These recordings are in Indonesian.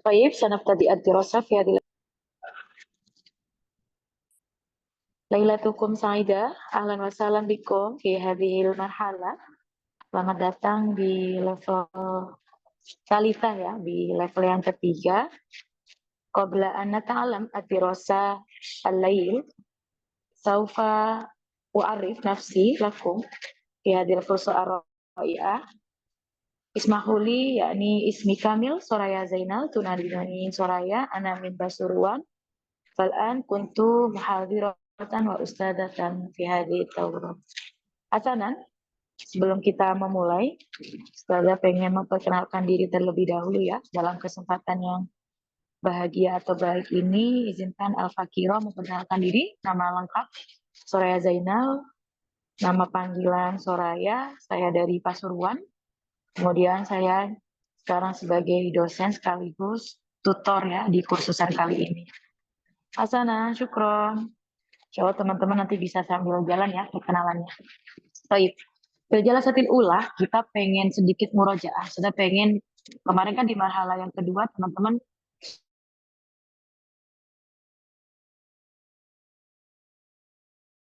طيب سنبتدئ الدراسة في هذه Lailatukum Saida, ahlan wa sahlan bikum fi hadhil marhala. Selamat datang di level salita ya, di level yang ketiga. Qabla an nata'alam ad-dirasa al-lail, saufa u'arif nafsi lakum fi hadhil fursa ar-ra'i'ah. Ismahuli yakni ismi kamil Soraya Zainal, tunadinani Soraya, ana min Pasuruan. Fal'an kuntu muhadiratan wa ustadatan fi hadhihi tawrah. Hasanan, sebelum kita memulai, saya pengen memperkenalkan diri terlebih dahulu ya. Dalam kesempatan yang bahagia atau baik ini, izinkan Al-Fakiro memperkenalkan diri, nama lengkap Soraya Zainal, nama panggilan Soraya, saya dari Pasuruan. Kemudian saya sekarang sebagai dosen sekaligus tutor ya di kursusan kali ini. Hasanah, syukron. Insya teman-teman nanti bisa sambil jalan ya perkenalannya. Baik. Jalasatil ulah, kita pengen sedikit murojaah. Sudah pengen, kemarin kan di marhala yang kedua, teman-teman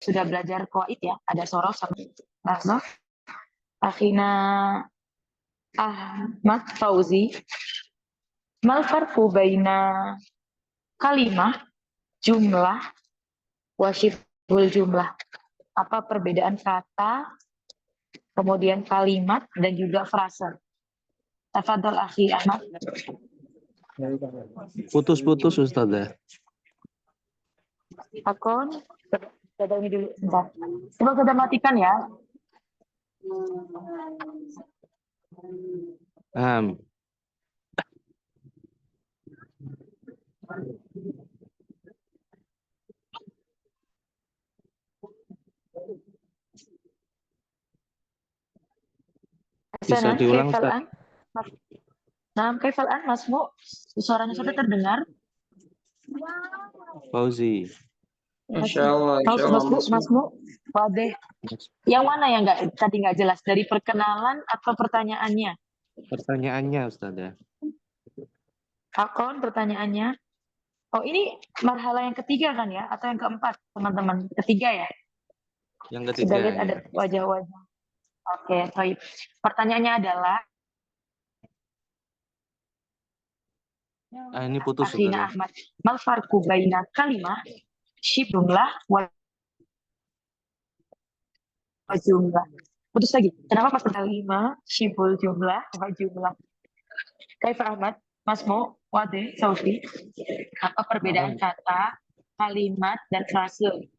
sudah belajar qawaid ya. Ada sorof sama nasnaf. Akhina Ahmad Fauzi. Mal farqu baina kalimah, jumlah, wasyibul jumlah. Apa perbedaan kata, kemudian kalimat, dan juga frase. Tafadhol akhi Ahmad. Putus-putus Ustazah. Akon, coba ini dulu sebentar. Coba kita matikan ya. Bisa diulang Ustaz. Nah, Kaifalan Masmu, suaranya sudah terdengar? Fauzi. Insyaallah, Masmu, Wade. Yang mana yang tadi nggak jelas? Dari perkenalan atau pertanyaannya? Pertanyaannya Ustazah. Akon pertanyaannya. Oh, ini marhala yang ketiga kan ya? Atau yang keempat, teman-teman? Ketiga ya? Yang ketiga. Sudah lihat ya. ada wajah-wajah. Oke, baik. Pertanyaannya adalah, ini putus Akhina Ustazah. Ahmad, mal farqu baina kalimah jumlah wa jumlah. Putus lagi. Kenapa pas kalimah syibul jumlah wa jumlah? Kaifa Ahmad, Masmu, Wade, Saufi. Apa perbedaan kata, kalimat, dan frase?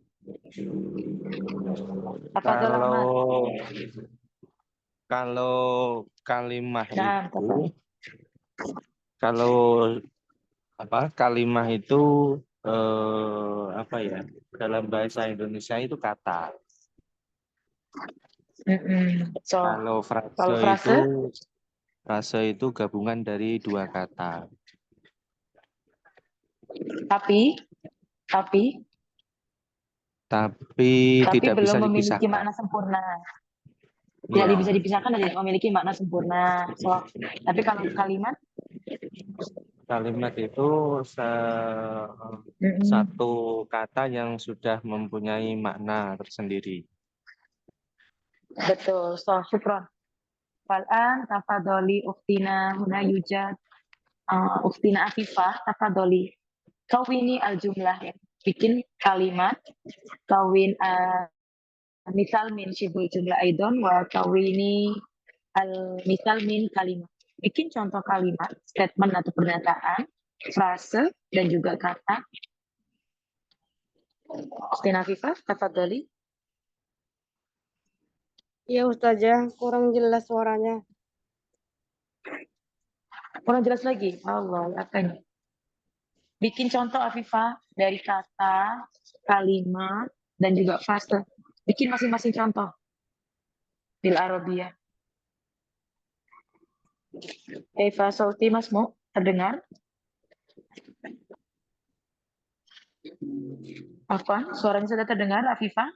Kalau kalimah Nah, itu kalau kalimah itu dalam bahasa Indonesia itu kata. Kalau frase itu gabungan dari dua kata. Tapi tidak bisa belum memiliki dipisahkan. makna sempurna. Tidak bisa dipisahkan dan tidak memiliki makna sempurna. Tapi kalau kalimat itu satu kata yang sudah mempunyai makna tersendiri. Betul, syukron. Fal'an tafadholi uktina huna yujad uktina Afifah tafadholi. Kawini al-jumlah ya. Bikin kalimat, kawin misal min syibul jumlah aidon wa kawini al-misal min kalimat. Bikin contoh kalimat, statement atau pernyataan, frase, dan juga kata. Uktina Afifah tafadholi. Iya Ustazah, kurang jelas suaranya. Kurang jelas lagi? Allah, apanya? Bikin contoh Afifah dari kata, kalimat, dan juga frase. Bikin masing-masing contoh. Bil Arabiyah. Kaifa sauti Masmu? Terdengar? Apa? Suaranya sudah terdengar, Afifah?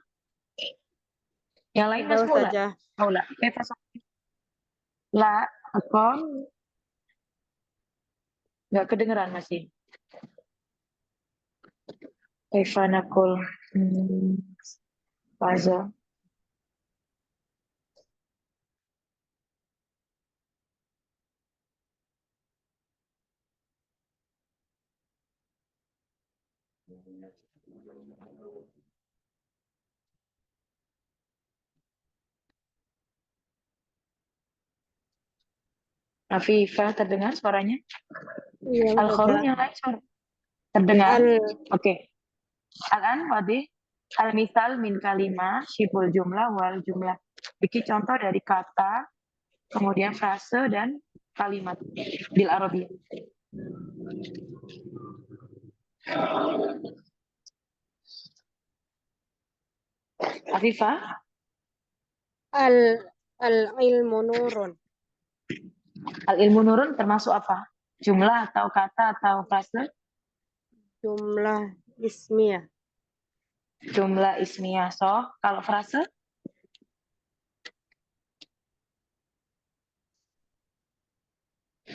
Yang lain Masmu lah? Oh lah. Kaifa sauti? La, akon. Nggak kedengeran masih. Kaifa naqul faza. Afifah terdengar suaranya? Iya Al-Kharun Ustazah. yang lain suara terdengar? Al Oke. Al-an wadih. Al-misal min kalimah syibul jumlah wal jumlah. Bikin contoh dari kata, kemudian frase dan kalimat bil Arabiyyah. Afifah, al al ilmu nurun. al-ilmu nurun termasuk apa? Jumlah atau kata atau frase? Jumlah ismiyah. Jumlah ismiyah. So, kalau frase?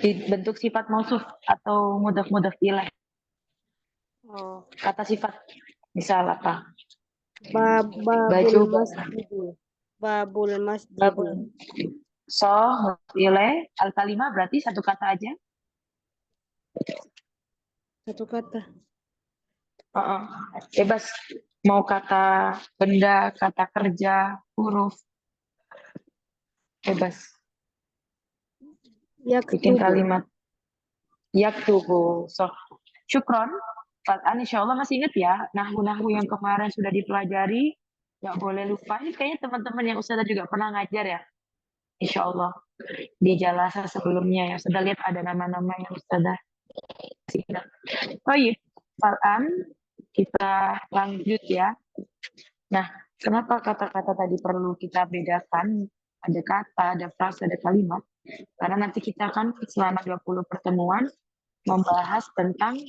Dibentuk sifat mausuf atau mudhaf ilaih. Oh, Kata sifat. Misal apa? babul Baju, masjidi. Babul masjidi. babun. So, mudhaf ilaih, al-kalimah berarti satu kata aja. Satu kata. Uh-uh. Bebas. Mau kata benda, kata kerja, huruf. Bebas. Bikin Yaktubu. kalimat. Yaktubu. So, syukron. Fal'an insya Allah masih ingat ya. Nahwu-nahwu yang kemarin sudah dipelajari. Nggak boleh lupa. Ini kayaknya teman-teman yang Ustazah juga pernah ngajar ya. Insya Allah. Di jalasa sebelumnya ya. Sudah lihat ada nama-nama yang Ustazah masih ingat. Oh iya. Fal'an kita lanjut ya. Nah, kenapa kata-kata tadi perlu kita bedakan? Ada kata, ada frase, ada kalimat. Karena nanti kita akan selama 20 pertemuan membahas tentang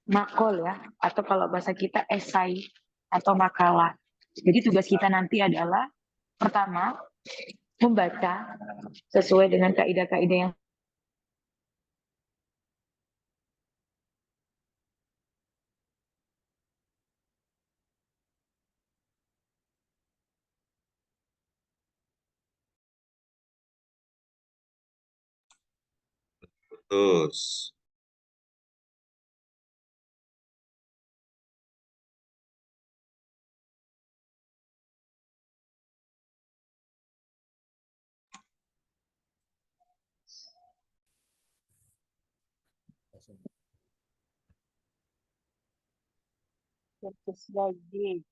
makol ya. Atau kalau bahasa kita esai atau makalah. Jadi tugas kita nanti adalah pertama, membaca sesuai dengan kaidah-kaidah yang Terus. lagi.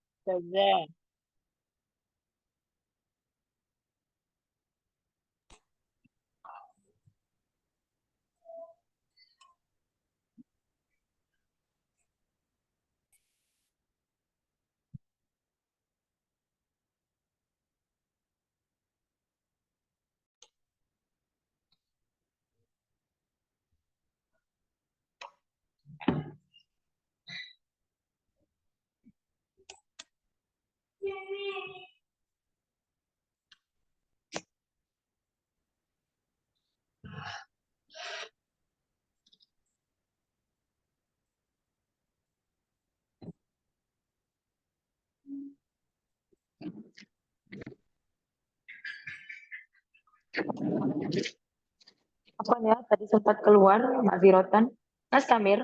Apanya tadi sempat keluar, Mak Zirotan. Mas Kamir,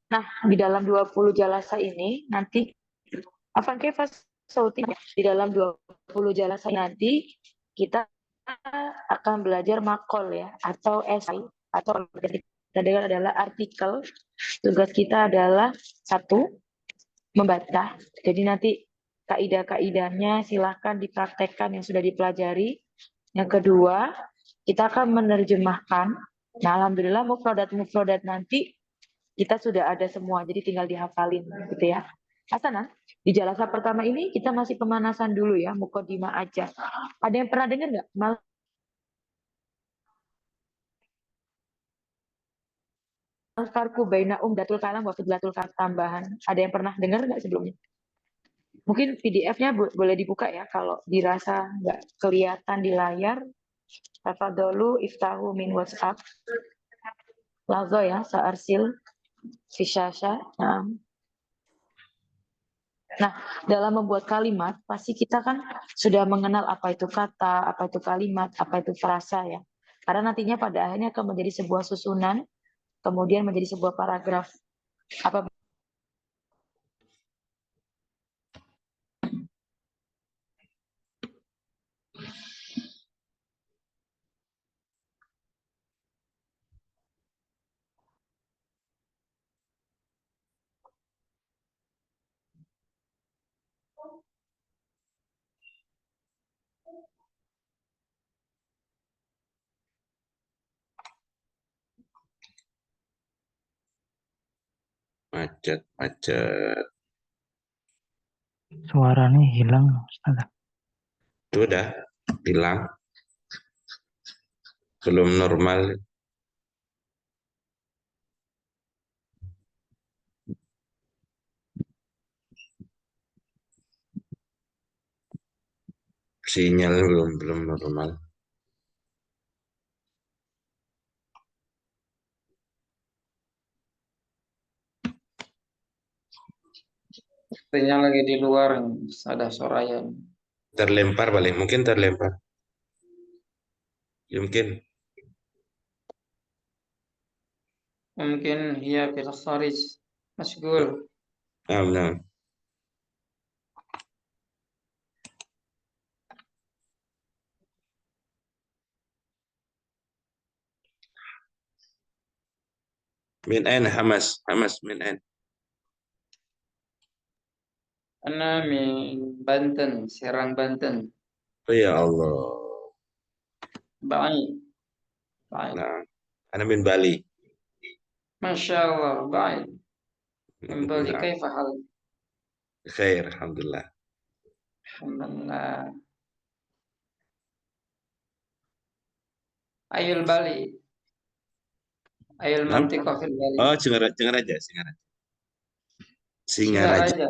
nah di dalam 20 jalasa ini nanti Afan Kefas Sauti di dalam 20 jalasa nanti kita akan belajar makol ya atau esai atau kita dengar adalah artikel. Tugas kita adalah satu membaca. Jadi nanti kaidah-kaidahnya silahkan dipraktekkan yang sudah dipelajari. Yang kedua, kita akan menerjemahkan. Nah, alhamdulillah mufradat nanti kita sudah ada semua, jadi tinggal dihafalin gitu ya. Hasanah, di jalasa pertama ini kita masih pemanasan dulu ya, mukodima aja. Ada yang pernah dengar nggak? Farku baina umdatul kalam wa fidlatul kalam tambahan. Ada yang pernah dengar nggak sebelumnya? Mungkin PDF-nya boleh dibuka ya kalau dirasa nggak kelihatan di layar. Tafadholu iftahu min WhatsApp. lazo ya, searsil, fisyasha. Nah, dalam membuat kalimat, pasti kita kan sudah mengenal apa itu kata, apa itu kalimat, apa itu frasa ya. Karena nantinya pada akhirnya akan menjadi sebuah susunan, kemudian menjadi sebuah paragraf. Apa Macet. Suaranya hilang, Ustaz. Itu udah hilang. Belum normal. Sinyal belum normal. Sepertinya lagi di luar, ada Soraya. Terlempar balik, mungkin terlempar. Mungkin. Mungkin dia fil kharij. Masgul. Nah. Min ain Hamas min ain. Ana min Banten, Serang Banten. Oh ya Allah. Baik. Baik. Nah, ana min Bali. Masya Allah, baik. Kembali Nah, kaifa hal? khair, alhamdulillah. Alhamdulillah. Ayul Bali. Ayul Nah. mantiqah fil Bali. Oh, Singaraja. Singaraja.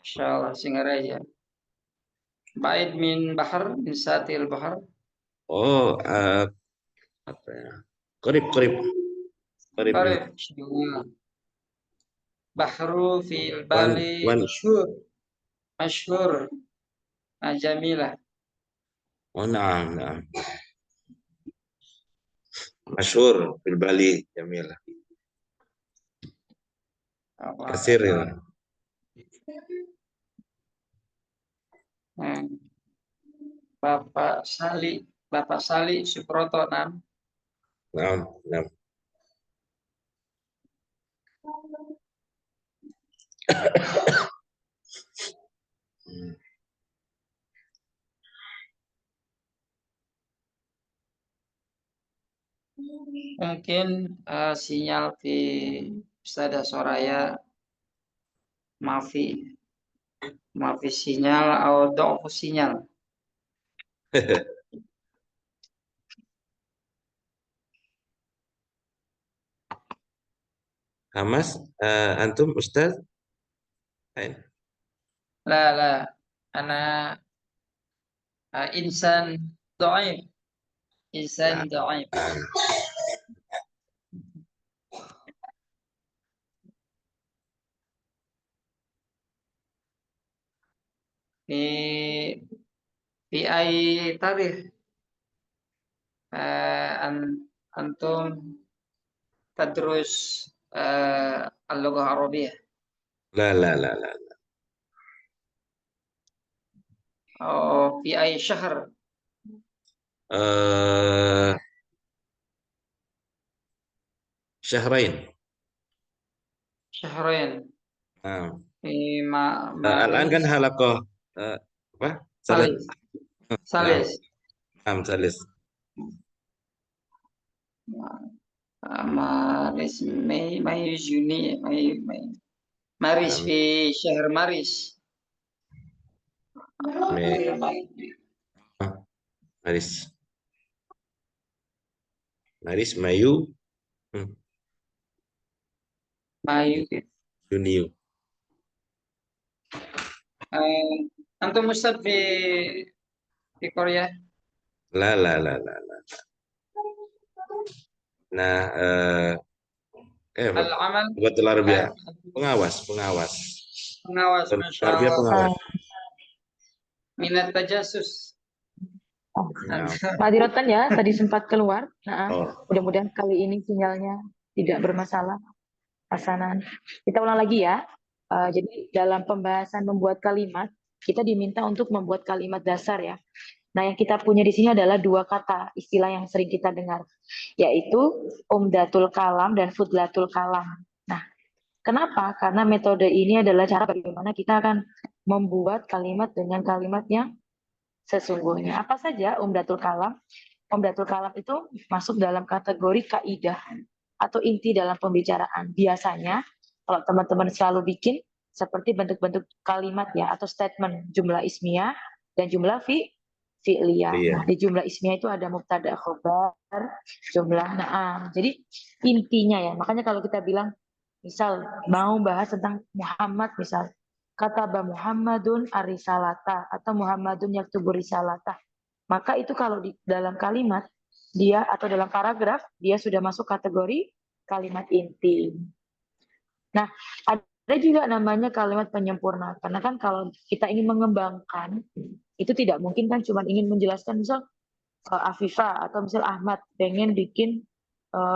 Masya Allah, Singaraja. Baik min bahar, min satil bahar. Oh, apa ya? Korib. Qarib. Bahru fil Wan, Bali wan. masyhur. Masyhur. Jamilah. Oh, nah. Masyhur fil Bali, Jamil. Kasir ya. Bapak Sali Suproto Nam. Nah. Mungkin sinyal di Ustazah Soraya maafi sinyal atau do'fu sinyal. Hamas, antum Ustaz? La, ana insan dhaif. Insan dhaif. Fi ai tarikh antum tadrus al-lughah Arabiyah. La. Oh, fi ai syahr. Syahrain. Syahrain. Nah. Fi Al-an kan halaqah apa? Salis. Salis. Maris, Mei, Juni, Maris fi syahr Maris. Maris, Mayu, Mayu. Juni. Antum ustad di Korea? La. Nah, Al-amal Lughatul Arabiyah. Pengawas. pengawas, Masya Arabiyah Allah. pengawas. Minat tajasus. Nah, Ma'dziratan ya, tadi sempat keluar. Nah, oh, mudah-mudahan kali ini sinyalnya tidak bermasalah. Hasanan. Kita ulang lagi ya. Jadi dalam pembahasan membuat kalimat, kita diminta untuk membuat kalimat dasar ya. Nah, yang kita punya di sini adalah dua kata, istilah yang sering kita dengar, yaitu umdatul kalam dan fudlatul kalam. Nah, kenapa? Karena metode ini adalah cara bagaimana kita akan membuat kalimat dengan kalimatnya sesungguhnya. Apa saja umdatul kalam? Umdatul kalam itu masuk dalam kategori kaidah atau inti dalam pembicaraan. Biasanya kalau teman-teman selalu bikin seperti bentuk-bentuk kalimat ya atau statement, jumlah ismiyah dan jumlah fi'liyah. Iya. Nah, di jumlah ismiyah itu ada mubtada khobar, jumlah na'am. Jadi intinya ya, makanya kalau kita bilang misal mau bahas tentang Muhammad misal, kataba Muhammadun arisalata atau Muhammadun yaktubu risalata. Maka itu kalau di dalam kalimat dia atau dalam paragraf dia sudah masuk kategori kalimat inti. Nah, ada juga namanya kalimat penyempurna. Karena kan kalau kita ingin mengembangkan, itu tidak mungkin kan cuma ingin menjelaskan misal Afifah atau misal Ahmad pengen bikin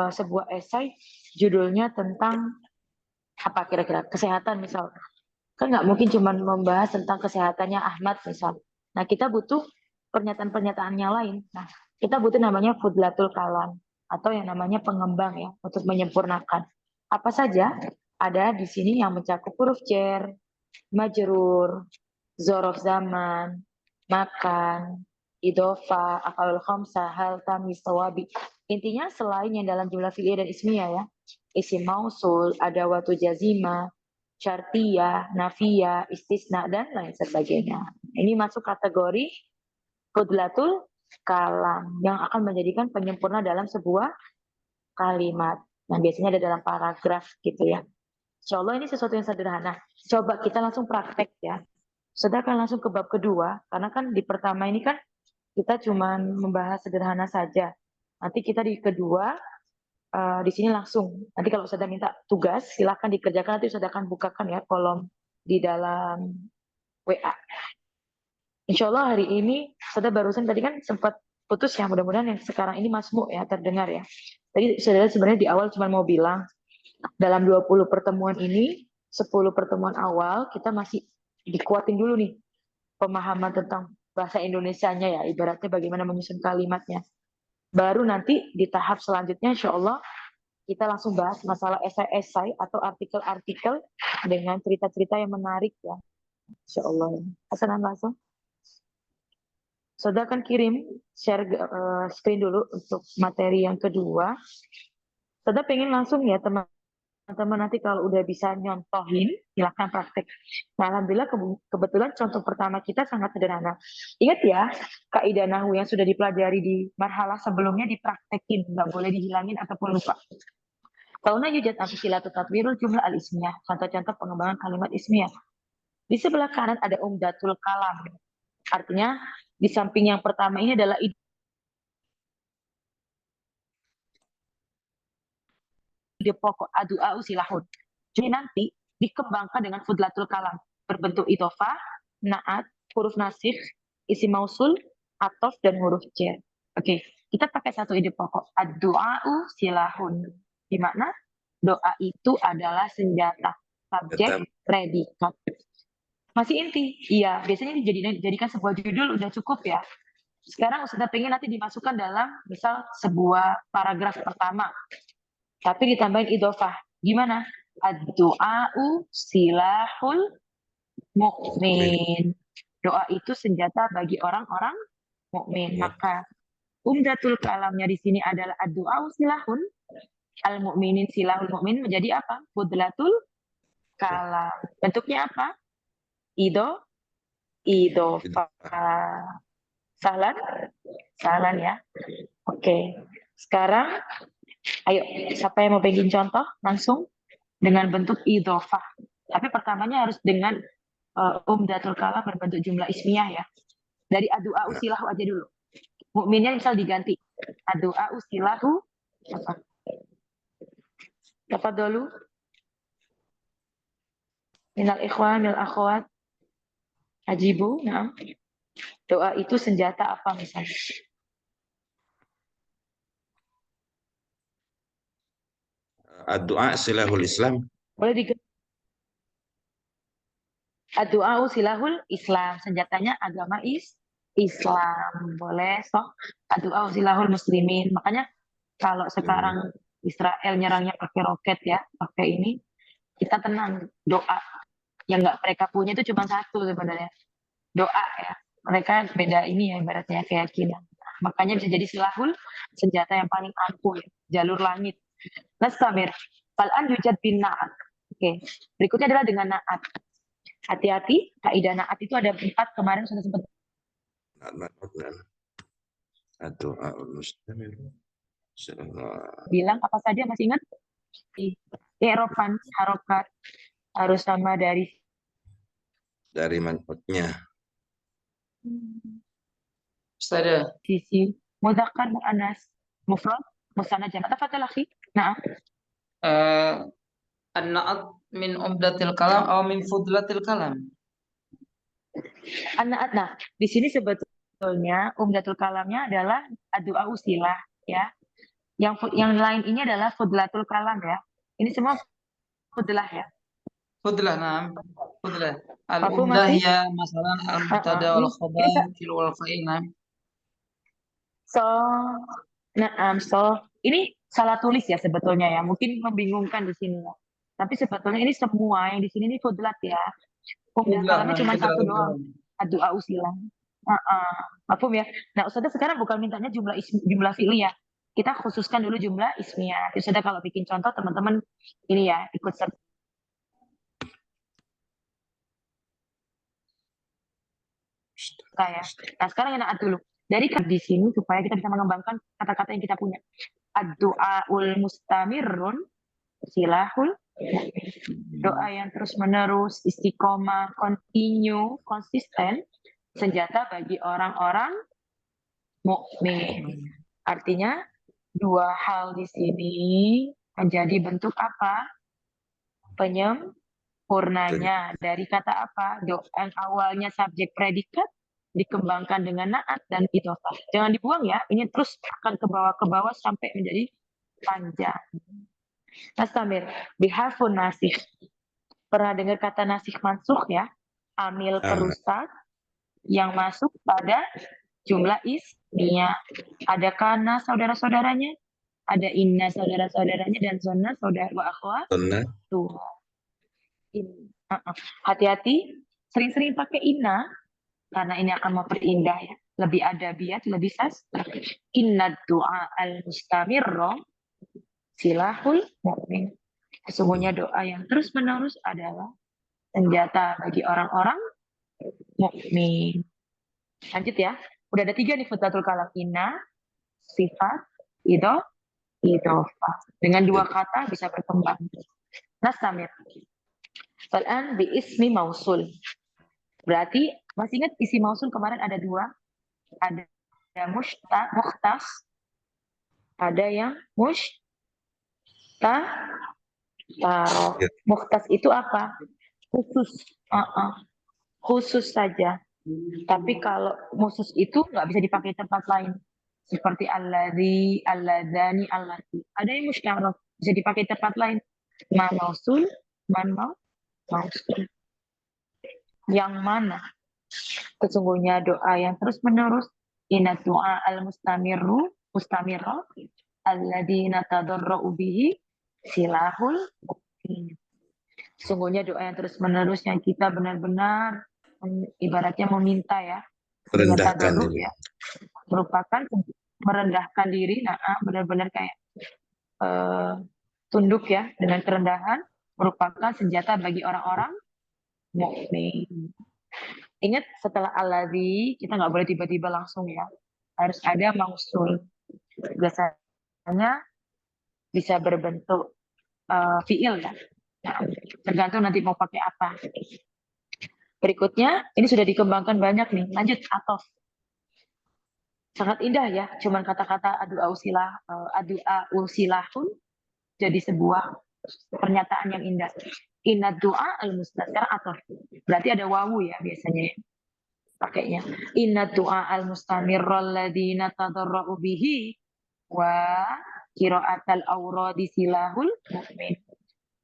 sebuah esai judulnya tentang apa kira-kira kesehatan misal. Kan nggak mungkin cuma membahas tentang kesehatannya Ahmad misal. Nah, kita butuh pernyataan-pernyataan yang lain. Nah, kita butuh namanya fudlatul kalam atau yang namanya pengembang ya untuk menyempurnakan. Apa saja? Ada di sini yang mencakup huruf jar, majrur, zorof zaman, makan, idofa, afalul khamsah, hal, tamis, tawabi. Intinya selain yang dalam jumlah fi'liyah dan ismiyah ya, isim mausul, ada watu jazima, syartiyah, nafiyah, istisna, dan lain sebagainya. Ini masuk kategori fudlatul kalam yang akan menjadikan penyempurna dalam sebuah kalimat. Yang biasanya ada dalam paragraf gitu ya. Insya Allah ini sesuatu yang sederhana. Coba kita langsung praktek ya. Sedangkan langsung ke bab kedua, karena kan di pertama ini kan kita cuma membahas sederhana saja. Nanti kita di kedua, di sini langsung. Nanti kalau sudah minta tugas, silakan dikerjakan. Nanti sudah akan bukakan ya kolom di dalam WA. Insya Allah hari ini, sudah barusan tadi kan sempat putus ya, mudah-mudahan yang sekarang ini masmuk ya, terdengar ya. Tadi saudara sebenarnya di awal cuma mau bilang, dalam 20 pertemuan ini, 10 pertemuan awal, kita masih dikuatin dulu nih, pemahaman tentang bahasa Indonesianya ya, ibaratnya bagaimana menyusun kalimatnya. Baru nanti di tahap selanjutnya, insya Allah, kita langsung bahas masalah esai-esai atau artikel-artikel dengan cerita-cerita yang menarik ya. Insya Allah. Hasanan langsung. Saudara kan kirim share screen dulu untuk materi yang kedua. Saudara pengen langsung ya teman-teman nanti kalau udah bisa nyontohin, silakan praktek. Nah, alhamdulillah kebetulan contoh pertama kita sangat sederhana. Ingat ya, kaidah nahwu yang sudah dipelajari di marhalah sebelumnya dipraktekin, nggak boleh dihilangin ataupun lupa. Kauna yujad amsilatu tatwirul jumlah al-ismiyah. Contoh-contoh pengembangan kalimat ismiyah. Di sebelah kanan ada umdatul kalam. Artinya di samping yang pertama ini adalah ide pokok adu'a'u silahun. Jadi nanti dikembangkan dengan fudlatul kalam. Berbentuk idhofah, na'at, huruf nasih, isi mausul, atof, dan huruf jar. Oke, kita pakai satu ide pokok. Adu'a'u silahun. Di mana doa itu adalah senjata. Subjek, predikat. Masih inti? Iya, biasanya dijadikan sebuah judul udah cukup ya. Sekarang Ustazah pengen nanti dimasukkan dalam misal sebuah paragraf pertama. Tapi ditambahin idhofah. Gimana? Ad-du'a'u silahul mu'min. Doa itu senjata bagi orang-orang mukmin. Maka umdatul kalamnya di sini adalah ad-du'a'u silahun. Al-mu'minin silahul mu'min menjadi apa? Fudlatul kalam. Bentuknya apa? Idhofah. Salan ya. Oke. Sekarang ayo, siapa yang mau bikin contoh langsung dengan bentuk idhofah. Tapi pertamanya harus dengan umdatul kalam berbentuk jumlah ismiyah ya. Dari adu'a'u silahu aja dulu. Mukminnya misal diganti. Adu'a'u silahu apa? Tafadhalu. Minal ikhwan, minal akhwat. Ajibu, na'am. Doa itu senjata apa misalnya? Ad-du'a silahul Islam. Boleh diganti. Ad-du'a silahul Islam. Senjatanya agama Islam. Boleh. So, ad-du'a silahul muslimin. Makanya kalau sekarang Israel nyerangnya pakai roket ya, pakai ini, kita tenang. Doa yang nggak mereka punya itu cuma satu sebenarnya. Doa ya. Mereka beda ini ya, ibaratnya keyakinan. Makanya bisa jadi silahul, senjata yang paling ampuh, ya. Jalur langit. Nastamir. Fal'an yujad bin na'at. Oke. Berikutnya adalah dengan na'at. Hati-hati, kaidah na'at itu ada 4, kemarin sudah sempat Ad-du'a mustamir. Silahullah. bilang, apa saja masih ingat? I'rofan, harokat, harus sama dari Manfaatnya. Ustazah. sisi mudzakkar muannas, mufrad, musanna jamak. Tafadhal akhi. Nah, An-na'at min umdatil kalam atau min fudlatil kalam. an-na'at. Nah, di sini sebetulnya umdatul kalamnya adalah ad-du'a usilah ya. Yang lain ini adalah fudlatul kalam ya. Ini semua fudlah ya. Fudlah, nah. Fudlah. Mafhum Al-umdah masih? ya masalah al-mubtada wal khabar fil wal fa'il. Nah. So, ini salah tulis ya sebetulnya ya. Mungkin membingungkan di sini ya. Tapi sebetulnya ini semua yang di sini ini fudlat ya. Umdatul Fudlah, kalamnya nah, cuma satu fudlatul doang. kalam. Ad-du'a usilah. Mafhum ya. Nah, Ustazah sekarang bukan mintanya jumlah fi'li ya. Kita khususkan dulu jumlah ismiyah. Ustazah kalau bikin contoh teman-teman ini ya ikut serta ya. Nah, sekarang yang naat dulu. Dari di sini supaya kita bisa mengembangkan kata-kata yang kita punya. Ad-du'aul mustamirrun silahul mu'min. Doa yang terus-menerus, istiqomah, continue, konsisten, senjata bagi orang-orang mukmin. Artinya dua hal di sini menjadi bentuk apa? Penyempurnanya dari kata apa? Doa yang awalnya subjek predikat dikembangkan dengan naat dan idhofah. Jangan dibuang ya, ini terus akan ke bawah sampai menjadi panjang. Nastamir, bihafun nasih. Pernah dengar kata nasih mansukh ya? Amil perusak yang masuk pada jumlah ismiyah. Ada kana saudara-saudaranya, ada inna saudara-saudaranya, dan zonna saudara wa akhwa. Tuh. Hati-hati, sering-sering pakai inna karena ini akan memperindah ya. Lebih adabiyat, lebih sastra. Inna du'a al-mustamirro silahul mu'min. Sesungguhnya doa yang terus-menerus adalah senjata bagi orang-orang mukmin. Lanjut ya. Udah ada 3 nih fudlatul kalam. Inna, sifat, idhofah. Dengan 2 kata bisa berkembang. Nastamir. Fal'an bi ismi mausul. Berarti masih ingat isi mausul kemarin ada 2. Ada mukhtas, ada yang mukhtaroh. Mukhtas itu apa? Khusus. Khusus saja. Tapi kalau khusus itu nggak bisa dipakai tempat lain. Seperti alladzi, alladzani, allati. Ada yang musyarraf bisa dipakai tempat lain. Man mausul, man mausul. Yang mana? Sesungguhnya doa yang terus-menerus. Inna du'a al-mustamirru, mustamirra, alladzina tadarra'u bihi silahul mu'min. Sesungguhnya doa yang terus-menerus yang kita benar-benar ibaratnya meminta ya. Merendahkan diri. Ya. Merupakan merendahkan diri, benar-benar kayak tunduk ya dengan kerendahan, merupakan senjata bagi orang-orang mukmin. Ingat setelah alladzi kita nggak boleh tiba-tiba langsung ya, harus ada mausul. Biasanya bisa berbentuk fiil ya. Nah, tergantung nanti mau pakai apa. Berikutnya ini sudah dikembangkan banyak nih. Lanjut atof. Sangat indah ya, cuman kata-kata adu'a usilahun jadi sebuah pernyataan yang indah. Inna du'a al-mustajab atau berarti ada wawu ya biasanya pakainya. Inna du'a al-mustamirral ladzina tadarra'u bihi wa qira'atal awradi silahul mu'min.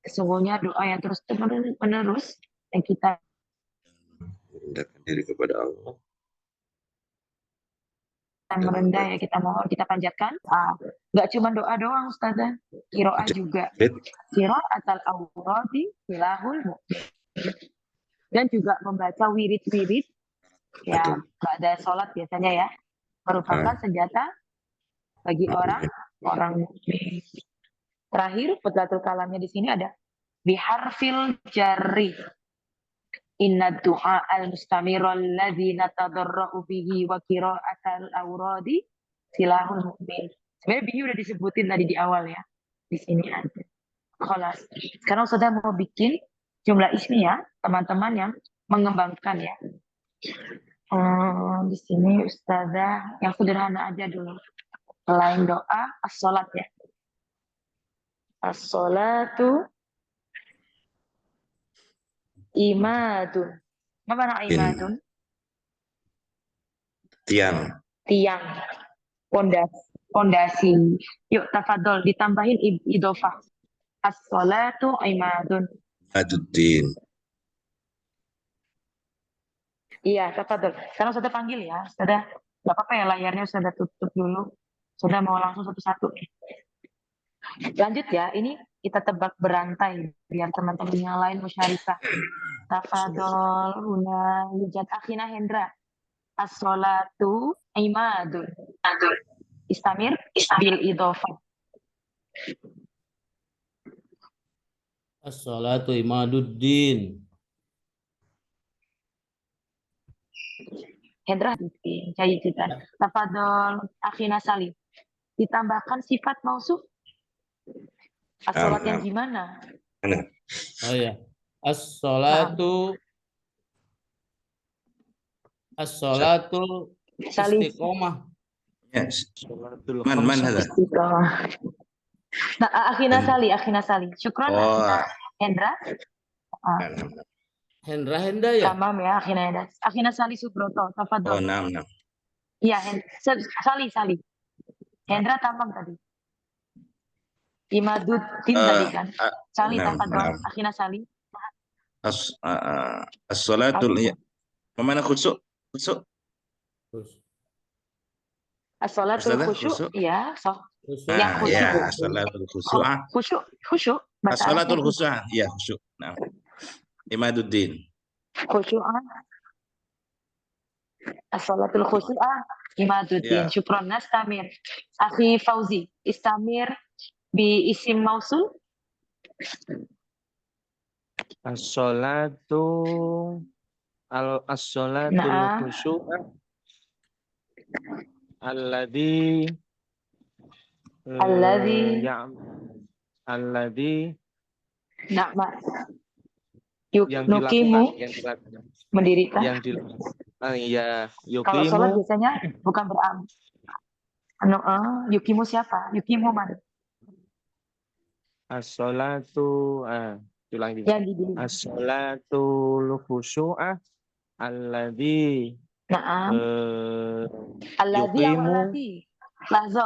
Sesungguhnya doa yang terus menerus yang kita Rendahkan diri kepada Allah. merendah ya kita mohon kita panjatkan. Nggak cuma doa doang Ustazah, qiraah juga. Qira'atal awradi silahul mu'min. Dan juga membaca wirid-wirid ya pada sholat biasanya ya merupakan senjata bagi orang mukmin. Terakhir Qudlatul Kalamnya di sini ada biharfil jarri inna du'a al-mustamiral ladzina tadarra'u bihi wa qira'atal awradi silahul mu'min. Sebenarnya bihi udah disebutin tadi di awal ya. Di sini ada. Kholas. Sekarang sudah mau bikin jumlah ismi ya, teman-teman yang mengembangkan ya. Di sini Ustazah yang sederhana aja dulu. Selain doa, as-sholat ya. As-sholatu imadun. Apa makna imadun? Tiang. Tiang. Pondasi. Yuk, tafadhol ditambahin idofah. As-sholatu imadun. Aduddin. Iya, tafadhol. Sekarang sudah panggil ya. Sudah, nggak apa-apa ya layarnya sudah tutup dulu. Sudah mau langsung satu-satu. Lanjut ya, ini kita tebak berantai biar teman-teman yang lain musyarikah. Tafadhol, Huna, Lijat, Akhina, Hendra. As-sholatu imadun. Istamir, bil idofah. As-salatu imaduddin. Hendra, jahit kita. Tafadhol, Akhina Salim. Ditambahkan sifat mausuf. As-sholat yang gimana? Oh ya. As-salatu Salim. istiqomah. Yes. Sholatul Man hada? Istiqomah. Nah, Akhina Sali. Syukron, Hendra. Hendra ya? Tamam ya, Akhina Sali Subroto. Tafadhol. Nam. Iya, Sali. Hendra tamam tadi. Imaduddin tadi kan. Sali tafadhol. Akhina Sali. As-salatul ya. Mana khusyuk? As-sholatul khusyuk. Iya, yang khusyuk. Ya, as-salatul khusyuk. Khusyuk. As-salatul khusyuk. Ya, khusyuk. Nah. Imaduddin. Khusyuk. As-sholatul khusyuk. Imaduddin. Ya. Syukron nastamir. Akhi Fauzi. Istamir bi isim mausul. As-sholatul khusyu'ah alladzi yang nukimu dilakukan mendirikan. Ya Kalau sholat yuqimu biasanya bukan yukimu siapa? Yukimu mana? as-sholatu ulang lagi. Yang didirikan. As-sholatul khusyu'ah alladzi Alladzi yuqimu awalati. Lahzo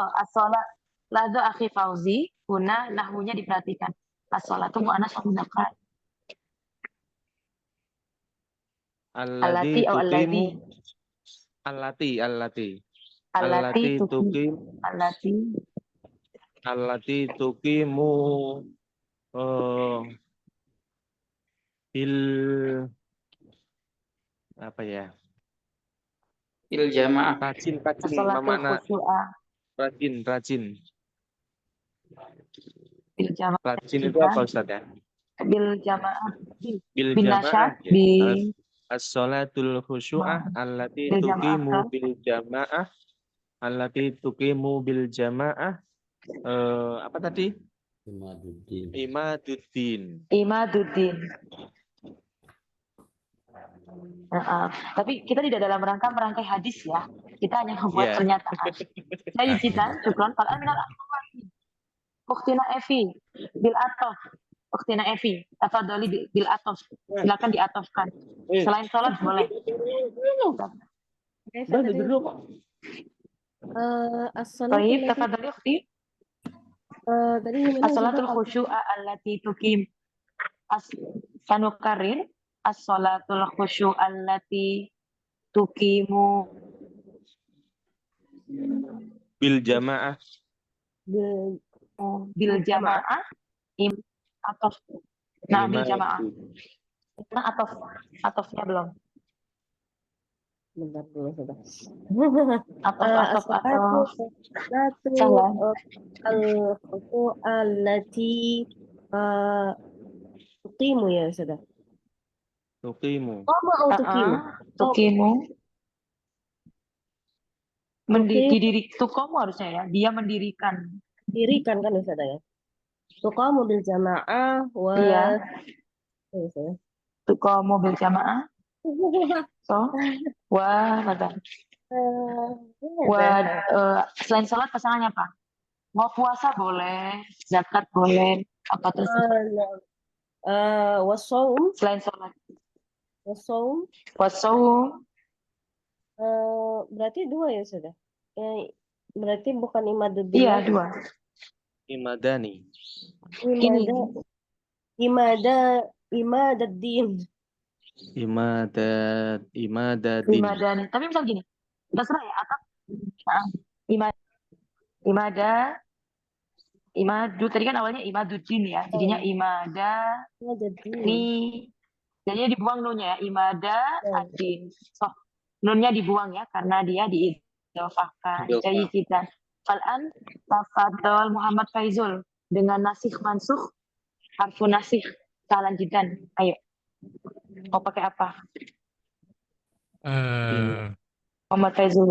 akhi Fauzi. Guna nahwunya diperhatikan. As-sholatu mu'annas wa mudzakkar. allati tuqimu allati tuqimu bil apa ya? Bil jamaah. Rajin As-sholatul khusyu'ah. rajin. Bil jamaah. Rajin itu apa Ustaz ya? Bil jamaah. Bil Bin jamaah. nasyad. As-sholatul khusyu'ah allati Bil tuqimu jamaah. bil jamaah allati tuqimu bil jamaah apa tadi? Imaduddin. Tapi kita tidak dalam rangka merangkai hadis ya. Kita hanya membuat pernyataan. Saya izin, syukron. Kalau minal Uktina Evi bil atof. Uktina Evi tafadholi bil atof. Silakan diatofkan. Selain sholat boleh. Kaifa tadi? As-salatu Baik, allati tafadholi ukhti. tadi gimana As-salatul Ustazah? khusyu'a allati tukim. Sanukarir. As-salatul khusyu'a allati tukimu Bil jamaah. Bil- bil jamaah atof. Nah, bil jamaah. Nah, atofnya belum. Bentar dulu sudah. Atof. As-salatu Salah. al-khusu allati tuqimu ya sudah. Tuqimu. Qama atau tuqimu? Tukimu. Tuqim Tukomu harusnya ya. Dia mendirikan. dirikan kan Ustazah ya. Tuqamu bil jamaah wa Iya. ya, Ustazah. Tukomu bil jamaah. So, mata. Selain sholat pasangannya apa? Mau puasa boleh, zakat boleh, apa terus Wasaum selain sholat. wasaum Wassaum, berarti dua ya sudah. Berarti bukan imaduddin iya lagi. 2. Imadani. Ini Imadaddin. Imadadin. imadani. Tapi misal gini, terserah ya atau imadu tadi kan awalnya imaduddin ya, jadinya imada Imadaddin. ni, jadinya dibuang nunnya ya, imada Ya. adin. So, nunnya dibuang ya karena dia diidhofahkan. Jadi kita Fal'an tafadhol Muhammad Faizul dengan nasikh mansukh harfu nasikh lanjutan. Ayo. Mau pakai apa? Muhammad Faizul.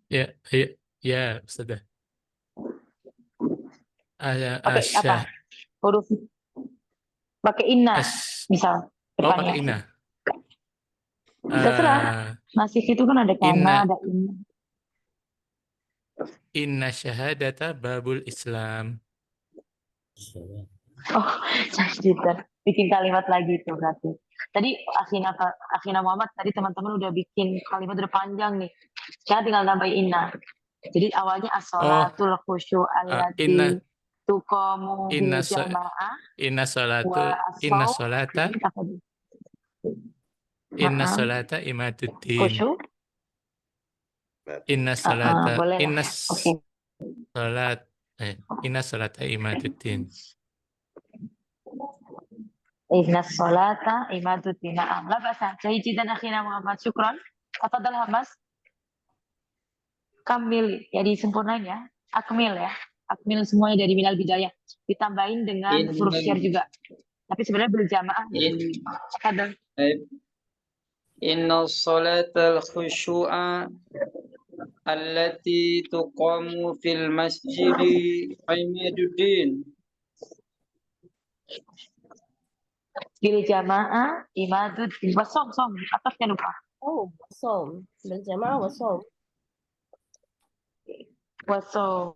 Ya, Ustazah. Pakai apa? Huruf pakai inna misal depannya. pakai inna. Terserah. Nasikh itu kan ada kana, ada inna. Inna syahadata babul Islam. Oh, lanjutan. Bikin kalimat lagi itu berarti. Tadi Akhina Muhammad tadi teman-teman udah bikin kalimat udah panjang nih. Sekarang tinggal nambahin inna. Jadi awalnya as-sholatul khusyu'u allati tuqamu bil jamaah Inna salata imaduddin. khusyuk. Inna salata boleh lah. Oke. Inna salata imaduddin. Inna sholata imaduddin. Na'am. La ba'sa. Jayidan akhina Muhammad. Syukran. Tafadhal Hamas. Kamil. Ya disempurnain ya. Akmil ya. Akmil semuanya dari minal bidayah. Ditambahin dengan huruf syar juga. Tapi sebenarnya berjamaah. Tafadhal. Inna salatal khusyu'a allati tuqamu fil masjidi imaduddin. Bil jamaah imaduddin. Wasom. Atasnya lupa. Oh, wasom. Bil jamaah wasom. Wasom.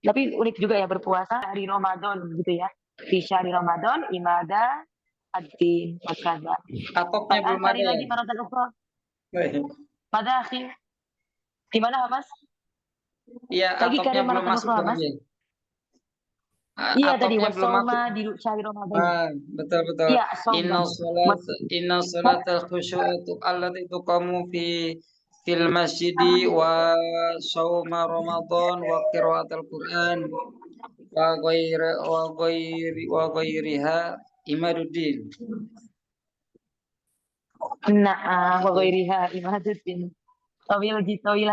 Tapi unik juga ya berpuasa hari Ramadan gitu ya. Di syahri Ramadan imada ad-din wakada. Atoknya belum ada. Lagi maratan ukhra. Pada akhir. Gimana Mas? Iya, Lagi atoknya belum maratan masuk ukhra, Mas. lagi. Iya tadi Atoknya belum masuk. wasoma di syahri Ramadan. Betul. Iya, Inna salatal khusyu'u allati tuqamu fil masjidi wa shauma Ramadan wa qiraatul Quran wa ghairiha imaduddin. Nah, wa ghairiha imaduddin. Tawil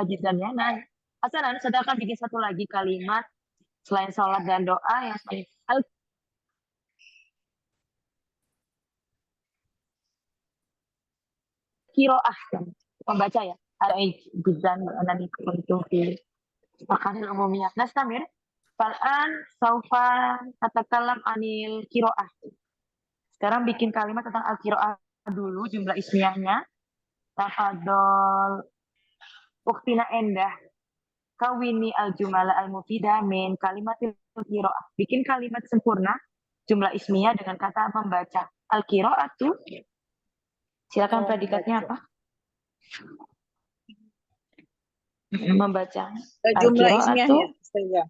jidan ya. Nah, Hasan sudah akan bikin satu lagi kalimat selain sholat dan doa yang Kiroah kan pembaca ya ada jidan nanti itu di makanan umumnya. Nastamir Fal'an saufa katakanlah anil kiroah. Sekarang bikin kalimat tentang al kiroah dulu jumlah ismiyahnya. Tafadol. Uktina Endah. Kawini al-jumala al-mufidah min kalimatil qiraah. Bikin kalimat sempurna jumlah ismiyah dengan kata membaca. Al-qiraatu. Silakan predikatnya apa? Membaca. Jumlah Al-qiraatu. ismiyahnya saja.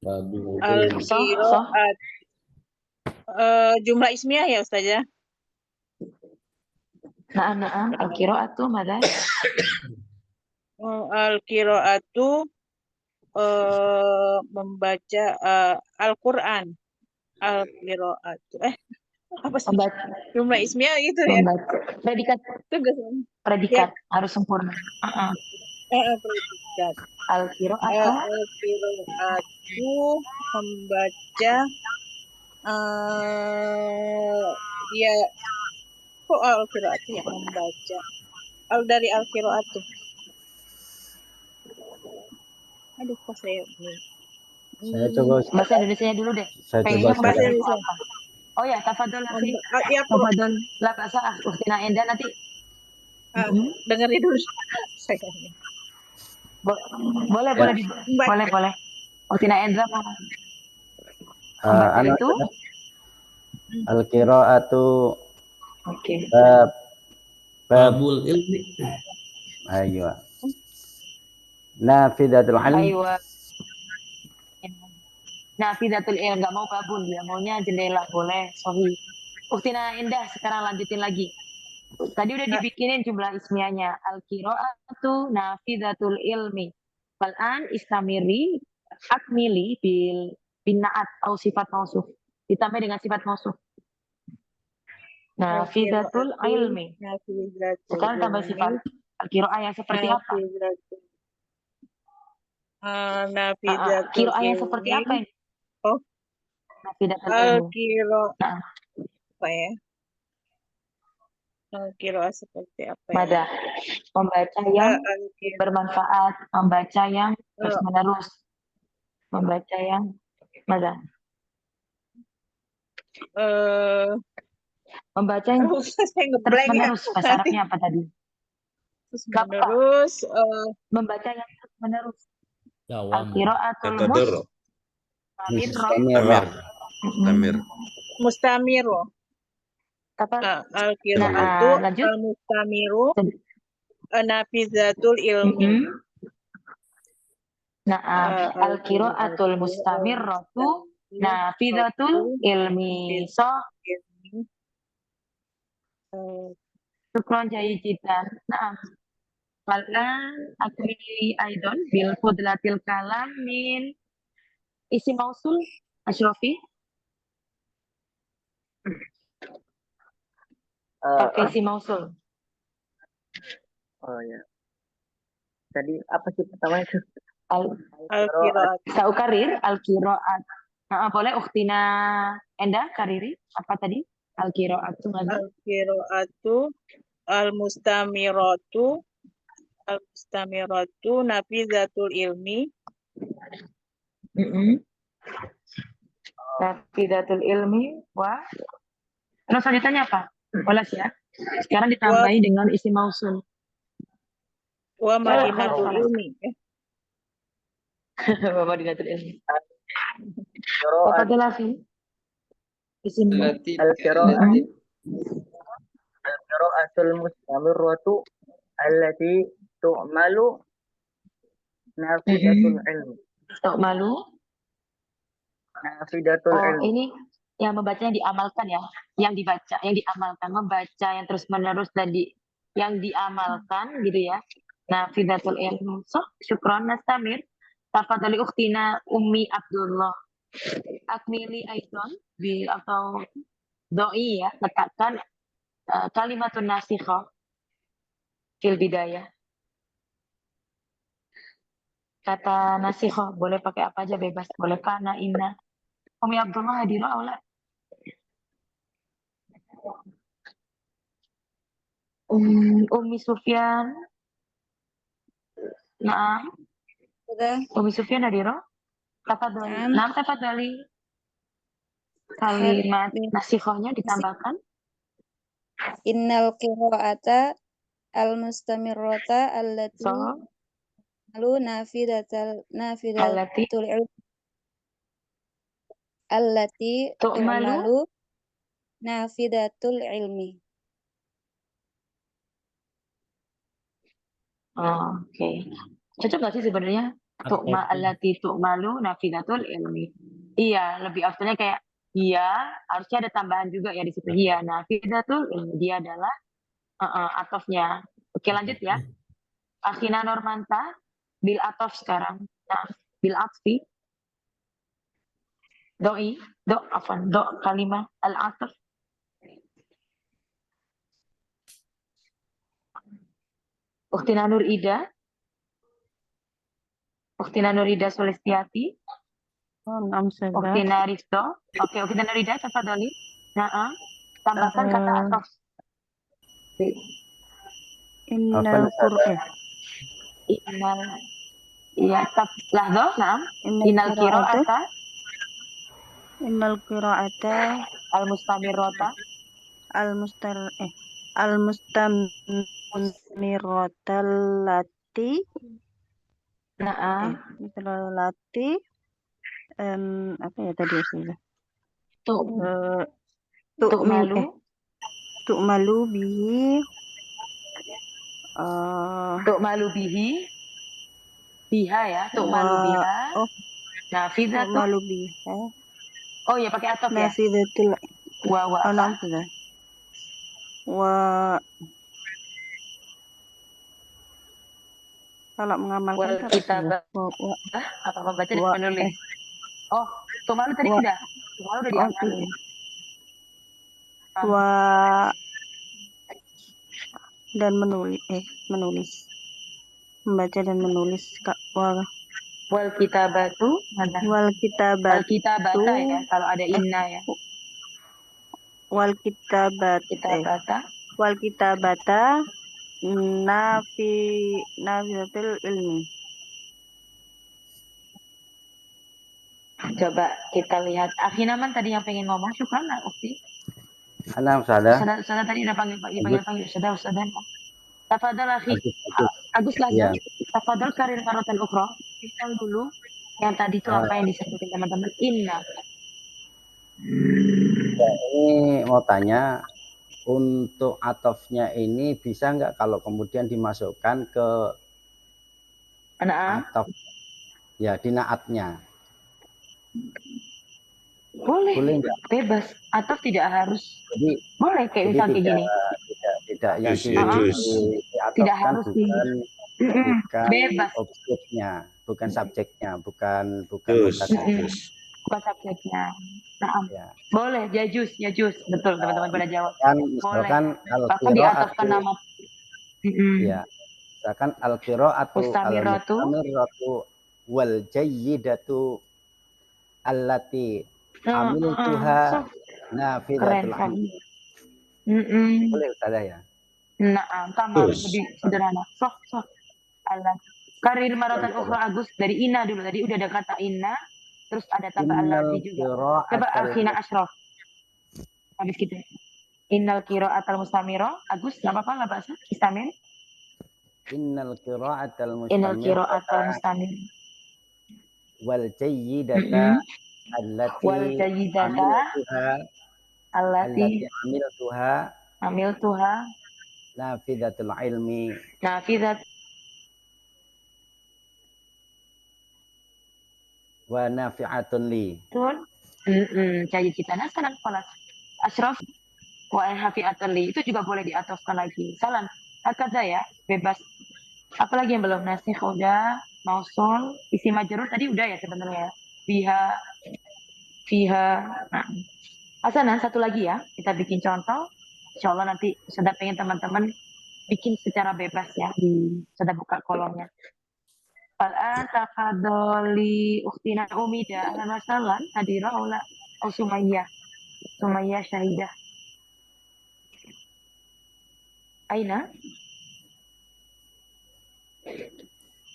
Waduh. Al-qiraat. Jumlah ismiyah ya Ustaz ya? Na'am. Al-qiraatu mada? Al-qiraatu membaca Al-Quran. Al-qiraatu. Apa sih? Membaca. Jumlah ismiyah gitu ya? Membaca. Predikat harus sempurna. Predikat. Al-qiraatu. Al-qiraatu membaca ya kok al-qiraatu ya membaca dari al-qiraatu. Aduh kok saya Saya coba Ustaz. Bahasa Indonesianya dulu deh. Saya Pengennya coba membaca Ustaz. itu apa? Oh ya, tafadol Afi. ya Tafadol. La bahasa Uktina Endah nanti. dengerin dulu saya. Boleh. Uktina Endah mau membaca Anu itu. al-qiraatu Oke. bab Babul ilmi. ayo. Nafidatul ilm. Aywa. Nafidatul ilm, nggak mau babun dia, maunya jendela, boleh. Sorry. Uktina Endah, sekarang lanjutin lagi. Tadi udah dibikinin jumlah ismiyahnya. Al-qiraatu nafidatul ilmi. Fal'an istamiri akmili bil binaat atau sifat mausuf. Ditambah dengan sifat mausuf. Nafidatul ilmi. Sekarang tambah sifat. Al-qiraah yang seperti apa? Qiraah yang seperti apa ini? Oh. Nafidatul ilmi. Al-qiraah apa ya? Al-qiraah seperti apa ya? Mada. Membaca yang bermanfaat, membaca yang terus menerus. Membaca yang mada. Membaca yang terus menerus. Bahasa Arabnya apa tadi? Terus menerus. Membaca yang terus menerus. Dawam. Al-qiraatul Mustamiro. Al-qiraatu al-mustamiru nafizatul ilmi. Al-qiraatul mustamirratu nafizatul ilmi. So, syukran jayidan. Fal'an akmili aidon bil fudlatil kalam min isim mausul Asyrafi. Pakai isim mausul. Oh ya. Tadi apa sih pertama itu? Al-qiraat. Saukarir al-qiraat. Boleh Uktina Endah kariri apa tadi? Al-qiraatu lagi. Al-qiraatu al-mustamiratu nafizatul ilmi. Nafizatul ilmi terus selanjutnya apa? Bolas ya. Sekarang ditambahi dengan isim mausul. Wa madinatul ilmi. Wa madinatul ilmi. Apa jelasin? Isim al-qiraatul mustamirratu allati tu'malu nafidatul ilmi. Nafidatul ilmi. Ini yang membaca yang diamalkan ya, yang dibaca, yang diamalkan, membaca yang terus menerus tadi, yang diamalkan gitu ya. Nafidatul ilmi. So, syukron nastamir. Tafadhali Uktina Ummi Abdullah. Akmili Aidon atau doi ya, letakkan kalimatun nasikhah fil bidayah. Kata nasikhah boleh pakai apa aja bebas, boleh kana, inna. Ummi Abdullah hadirah aula. Ummi Sufyan. Naam. Ummi Sufyan hadirah. Tafadhali. Kalimat nasikhahnya ditambahkan. Innal qiraata al-mustamirrata allati So, malu allati nafidatul ilmi allati tu'malu. tu'malu nafidatul ilmi. Oh, oke. Cocok nggak sih sebenarnya? Tu'ma Atau allati tu'malu nafidatul ilmi. Iya, lebih afdalnya kayak iya, harusnya ada tambahan juga ya di situ. Iya, nafidatul ilmi. Dia adalah atofnya. Oke, lanjut ya. Akhina Normanta bil atof sekarang. Nah, bil atfi. Doi, do kalimah al atof. Uktina Nur Ida. Uktina Nur Ida Sulistiati. Naam Ustazah. Uktina Risto. Oke, Uktina Nur Ida, tafadhali. Nah, tambahkan kata atof. Innal Qur'an. Innal ya lahdoh, nah. Innal qira'ata Innal qira'ata al mustamirrota al-mustamirrata allati nah apa ya tadi Ustazah? tuh Tu'min malu tu'malu bihi malu bihi biha ya, malu wa biha nafidatu. tu'malu biha Oh ya, pakai atof ya. nafidatul Wa apa? naam Ustazah. Kalau mengamalkan Wal apa kitabah. Ustazah? Apa membaca dan menulis? Oh, malu tadi udah. Malu udah diamalin. Wa dan menulis membaca dan menulis Wal kitabatu mana? wal Wal kitabata ya, kalau ada inna ya. wal kitabata nafidatul ilmi. Coba kita lihat. Akhinaman tadi yang pengen ngomong, syukran lah, Ukti. Ana Ustazah. Ustazah tadi udah panggil Ustazah. Tafadhal akhi. Agus Iya. Lazam. Tafadhal karir maratan ukhra. Kita dulu yang tadi itu apa yang disebutin teman-teman? Inna. Ini mau tanya, untuk atofnya ini bisa nggak kalau kemudian dimasukkan ke atof ya di naatnya? Boleh nggak? bebas atau tidak harus. Jadi, boleh kayak misal kayak gini. Tidak yang tidak harus bukan bebas. objeknya, bukan subjeknya, bukan bukan subjeknya. Nah, boleh jajus betul teman-teman pada jawab. Kan misalkan al-qira'atu nama. Ya, misalkan al-qira'atu mustamirratu wal jayyidatu allati amiltuha nafidatul ilmi. Boleh Ustazah ya? Nah, tambah lebih sederhana. Sok. Allah. Karir maratan ukhra Agus dari inna dulu. Tadi udah ada kata inna, terus ada tambah allati juga. Coba akhina asyraf. Habis gitu. Innal qira'atal mustamiro. Agus, enggak apa-apa lah bahasa istamir. Innal qira'atal mustamir. Wal jayyidata allati amiltuha nafidatul ilmi. Wa nafi'atun li. Betul. Jadi kita sekarang kelas asyraf wa hafi'atun li itu juga boleh diatofkan lagi. Salam. Hakada ya, bebas. Apalagi yang belum nasih udah, mausul, isi majrur tadi udah ya sebenarnya. Fiha. Nah. Asana satu lagi ya, kita bikin contoh. Insyaallah nanti sudah pengen teman-teman bikin secara bebas ya, sudah buka kolomnya. Al-an tafadhali ukhtina Umida ahlan wa sahlan hadirah ula Sumayyah Syahidah. Aina?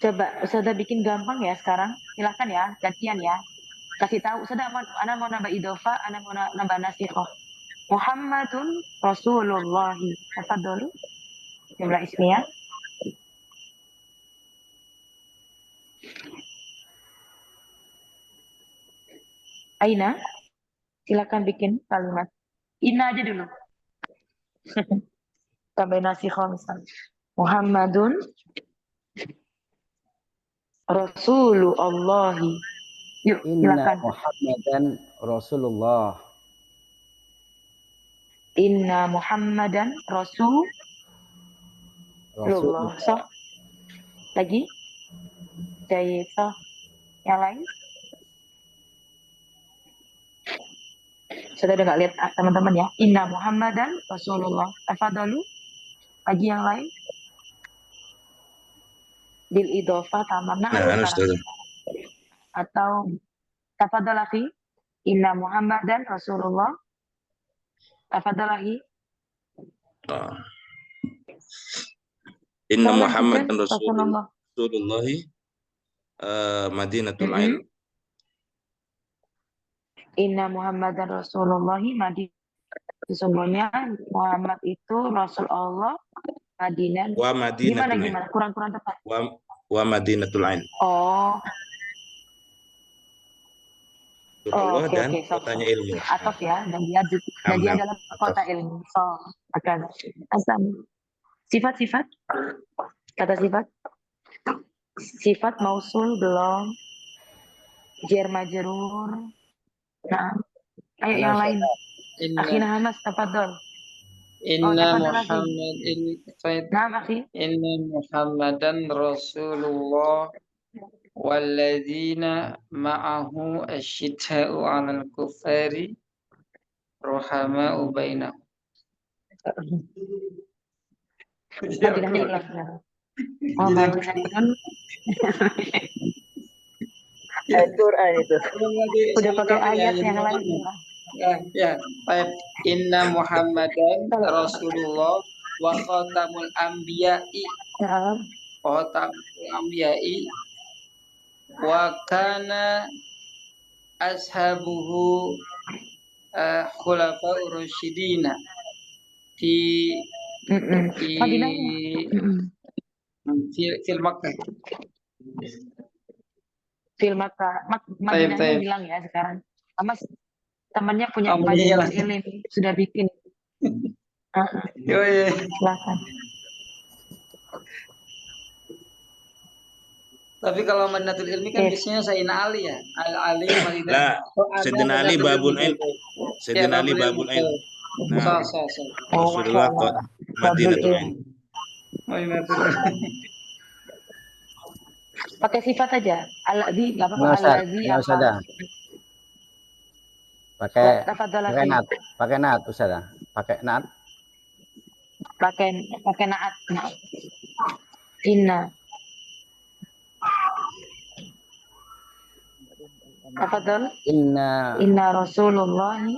Coba Ustazah bikin gampang ya sekarang. Silahkan ya, gantian ya. Kasih tahu Ustazah, ana mau nambah idhofa, ana mau nambah nasikhah. Muhammadun Rasulullah. Tafadhol. jumlah ismiyah. Aina, silakan bikin kalimat. Inna aja dulu. Kombinasi khamisah. Muhammadun Rasulullahi. Yuk, Inna silakan. Muhammadan Rasulullah. Inna Muhammadan Rasulullah. Rasulullah. So, lagi. Jadi, so, yang lain. Sudah nggak lihat teman-teman ya. Inna Muhammadan Rasulullah. Tafadalu. Lagi yang lain. Bil idofa tamanna Nah, sekarang. Ustaz. Atau tafadalahi. Inna Muhammadan Rasulullah. Tafadalahi. Oh. Inna Muhammadan Rasulullah. Rasulullahi Madinatul Ilm. Inna Muhammadan Rasulullahi Madinah. Sesungguhnya Muhammad itu Rasul Allah Madinah. Wa Madinatul Ilm. Gimana? Kurang tepat. Wa Madinatul Ilm. Oh. Rasulullah Oke, dan so, kotanya ilmu. Ataf ya, dan dia adalah kota ilmu. So, akan asam. Sifat-sifat, kata sifat. Sifat mausul belum. Jar majrur. Nah, ayo yang lain. Akhina Hamas, tafadhol. Inna tafadhol Muhammadin Naam, akhi. Inna Muhammadan Rasulullah walladzina ma'ahu asyidda'u 'alal kuffari ruhama'u bainahum. Madinahnya ulang. Oh, Madinah. Al-Quran itu. Udah pakai ayat yang lain. Ya, baik. Inna Muhammadan Rasulullah wa khatamul anbiya'i. Khatamul anbiya'i wa kana ashabuhu khulafa'ur rasyidina di Makkah. Fil Makkah. Madinahnya bilang ya sekarang. Mas temannya punya majelis ilmu sudah bikin. Silakan. Tapi kalau Madinatul Ilmi kan biasanya Sayyidina Ali ya. Al-Ali Madinah. Lah, Sayyidina Ali babul ilm. Sayyidina Ali babul ilm. Nah, Rasulullah kok Madinatul Ilm. Pakai sifat aja. Al-ladzi enggak apa-apa. Al-ladzi apa? Pakai nat. Pakai nat, Ustaz. Pakai nat. Pakai naat. Inna. Tafadhol. Inna Rasulullahi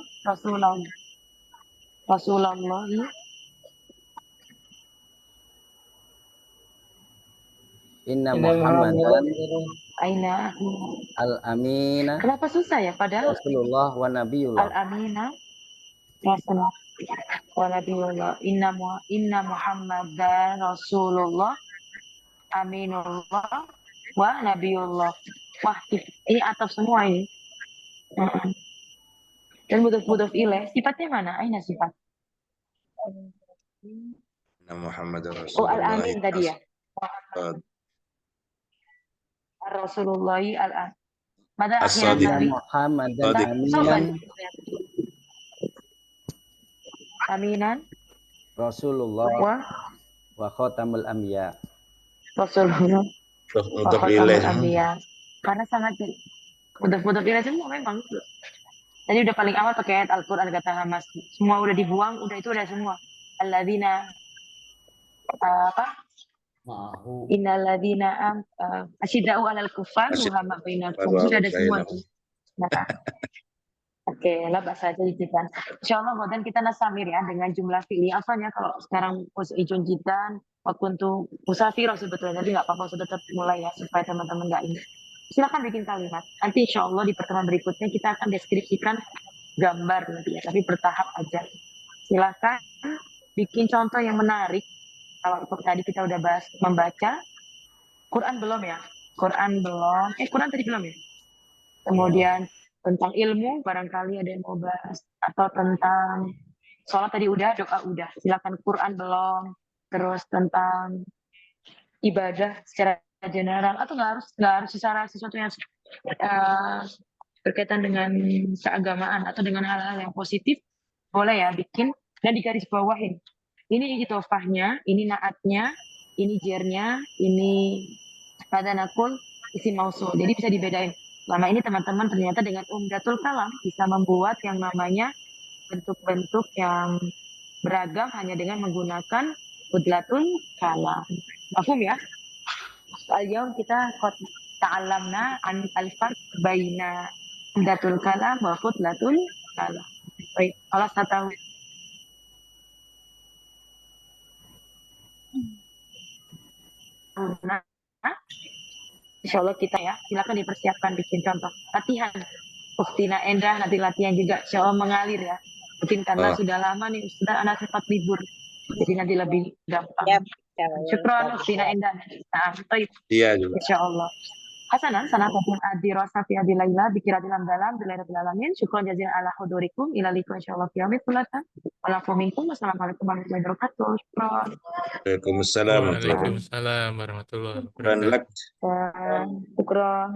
Inna Muhammadan Aina al-amina. Kenapa susah ya padahal Rasulullah wa nabiyullah. Al-amina Rasulullah wa nabiyullah. Inna Muhammadan Rasulullah aminullah wa nabiyullah. Wah, ini ataf semua ini. Dan mudhof ilaih sifatnya mana? Aina sifat? Inna Muhammadan Rasulullah. Oh, al-amin tadi ya. Rasulullah al-an. Mada akhiran Nabi Muhammadan aminan Rasulullah wa khatamul anbiya. Rasulullah wa khatamul anbiya. Karena sangat mudhof ilaih semua memang. Tadi udah paling awal pakai ayat Al-Qur'an kata Hamas. Semua udah dibuang, udah itu udah semua. Alladzina apa? Innalladzina asyidda'u 'alal kuffar ruhama bainakum. Sudah ada semua tuh. Oke, lah bahasa aja kan. Insyaallah dan kita nasamir ya dengan jumlah fi'li asalnya kalau sekarang ujung jidan walaupun tuh musafir sebetulnya jadi nggak apa-apa sudah tetap mulai ya supaya teman-teman nggak ini. Silakan bikin kalimat. Nanti insyaallah di pertemuan berikutnya kita akan deskripsikan gambar nanti ya, tapi bertahap aja. Silakan bikin contoh yang menarik Kalau tadi kita udah bahas membaca, Quran belum ya? Quran belum. Quran tadi belum ya? Kemudian tentang ilmu, barangkali ada yang mau bahas. Atau tentang sholat tadi udah, doa udah. Silakan. Quran belum. Terus tentang ibadah secara general, atau nggak harus secara sesuatu yang berkaitan dengan keagamaan atau dengan hal-hal yang positif, boleh ya bikin dan digaris bawahin. Ini idhofahnya, ini naatnya, ini jernya, ini badanakul, isim mausul. Jadi bisa dibedain. Lama ini teman-teman ternyata dengan Umdatul Kalam bisa membuat yang namanya bentuk-bentuk yang beragam hanya dengan menggunakan Umdatul Kalam. Mafhum ya? Al-yawm kita ta'allamna an al-farq baina Umdatul Kalam wa Fudlatul Kalam. Baik, kalau saya tahu. Nah, insya Allah kita ya, silakan dipersiapkan bikin contoh latihan. Uktina Endah nanti latihan juga, insya Allah mengalir ya. Mungkin karena sudah lama nih, sudah anak sempat libur, jadi nanti lebih gampang. Syukron Uktina Endah. Nah, baik. Iya juga. Insya Allah. Hasanan sanatakum adi rasa fi adi laila bikiratil dalam bilairabil alamin. Syukron jazilan ala hudurikum ila liqa insyaallah fi yaumil qiyamah. Walakum minkum. Wassalamualaikum warahmatullahi wabarakatuh. Syukron. Waalaikumsalam warahmatullahi wabarakatuh. Waalaikumsalam warahmatullahi Syukran wabarakatuh. lak. Syukron.